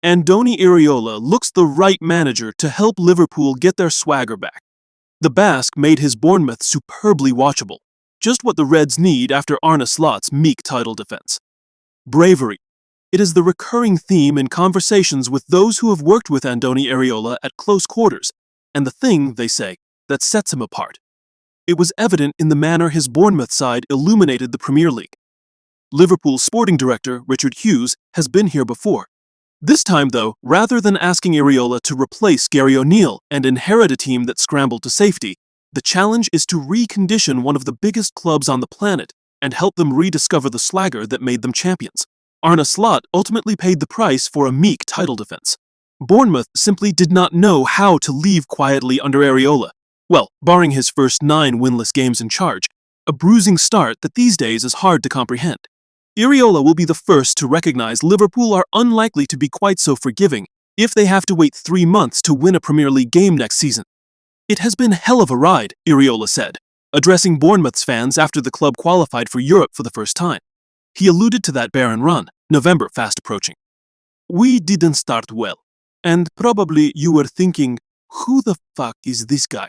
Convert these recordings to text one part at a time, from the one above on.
Andoni Iraola looks the right manager to help Liverpool get their swagger back. The Basque made his Bournemouth superbly watchable, just what the Reds need after Arne Slot's meek title defense. Bravery. It is the recurring theme in conversations with those who have worked with Andoni Iraola at close quarters, and the thing, they say, that sets him apart. It was evident in the manner his Bournemouth side illuminated the Premier League. Liverpool sporting director Richard Hughes has been here before. This time, though, rather than asking Iraola to replace Gary O'Neill and inherit a team that scrambled to safety, the challenge is to recondition one of the biggest clubs on the planet and help them rediscover the swagger that made them champions. Arne Slot ultimately paid the price for a meek title defense. Bournemouth simply did not know how to leave quietly under Iraola. Well, barring his first 9 winless games in charge, a bruising start that these days is hard to comprehend. Iraola will be the first to recognize Liverpool are unlikely to be quite so forgiving if they have to wait 3 months to win a Premier League game next season. It has been hell of a ride, Iraola said, addressing Bournemouth's fans after the club qualified for Europe for the first time. He alluded to that barren run, November fast approaching. We didn't start well, and probably you were thinking, who the fuck is this guy?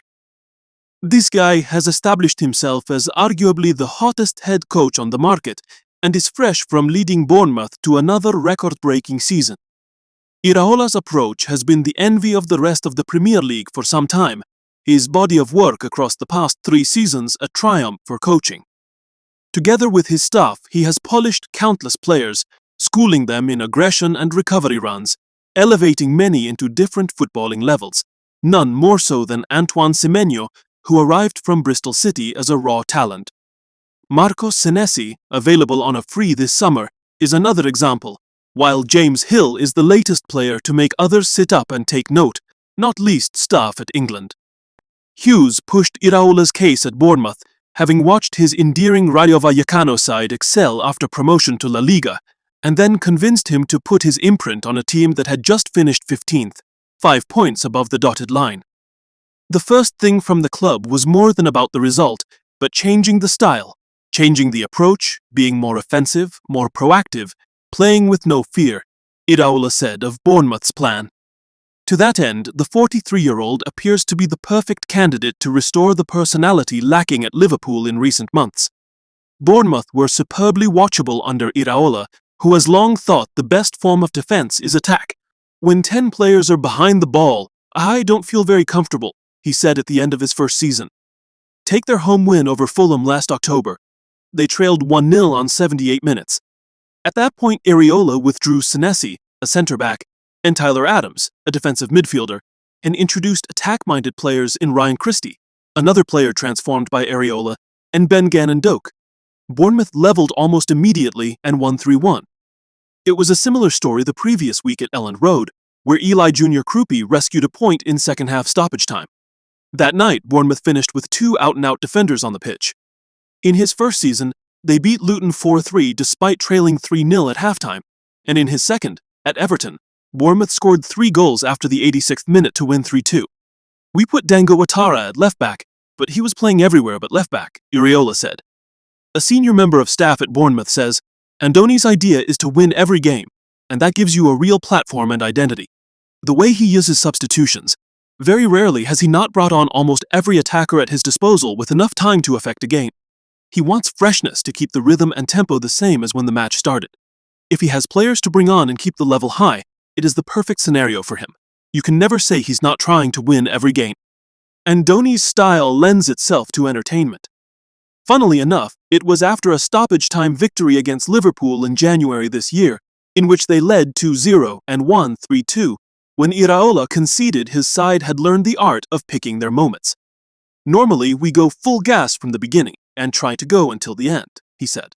This guy has established himself as arguably the hottest head coach on the market and is fresh from leading Bournemouth to another record-breaking season. Iraola's approach has been the envy of the rest of the Premier League for some time, his body of work across the past 3 seasons a triumph for coaching. Together with his staff, he has polished countless players, schooling them in aggression and recovery runs, elevating many into different footballing levels, none more so than Antoine Semenyo, who arrived from Bristol City as a raw talent. Marco Senesi, available on a free this summer, is another example, while James Hill is the latest player to make others sit up and take note, not least staff at England. Hughes pushed Iraola's case at Bournemouth, having watched his endearing Rayo Vallecano side excel after promotion to La Liga, and then convinced him to put his imprint on a team that had just finished 15th, 5 points above the dotted line. The first thing from the club was more than about the result, but changing the style, changing the approach, being more offensive, more proactive, playing with no fear, Iraola said of Bournemouth's plan. To that end, the 43-year-old appears to be the perfect candidate to restore the personality lacking at Liverpool in recent months. Bournemouth were superbly watchable under Iraola, who has long thought the best form of defense is attack. When 10 players are behind the ball, I don't feel very comfortable, he said at the end of his first season. Take their home win over Fulham last October. They trailed 1-0 on 78 minutes. At that point, Iraola withdrew Senesi, a centre-back, and Tyler Adams, a defensive midfielder, and introduced attack-minded players in Ryan Christie, another player transformed by Iraola, and Ben Gannon-Doak. Bournemouth leveled almost immediately and won 3-1. It was a similar story the previous week at Elland Road, where Eli Jr. Krupi rescued a point in second-half stoppage time. That night, Bournemouth finished with 2 out-and-out defenders on the pitch. In his first season, they beat Luton 4-3 despite trailing 3-0 at halftime, and in his second, at Everton, Bournemouth scored 3 goals after the 86th minute to win 3-2. We put Dango Ouattara at left-back, but he was playing everywhere but left-back, Iraola said. A senior member of staff at Bournemouth says, Andoni's idea is to win every game, and that gives you a real platform and identity. The way he uses substitutions, very rarely has he not brought on almost every attacker at his disposal with enough time to affect a game. He wants freshness to keep the rhythm and tempo the same as when the match started. If he has players to bring on and keep the level high, it is the perfect scenario for him. You can never say he's not trying to win every game. Andoni's style lends itself to entertainment. Funnily enough, it was after a stoppage-time victory against Liverpool in January this year, in which they led 2-0 and won 3-2, when Iraola conceded his side had learned the art of picking their moments. Normally, we go full gas from the beginning and try to go until the end, he said.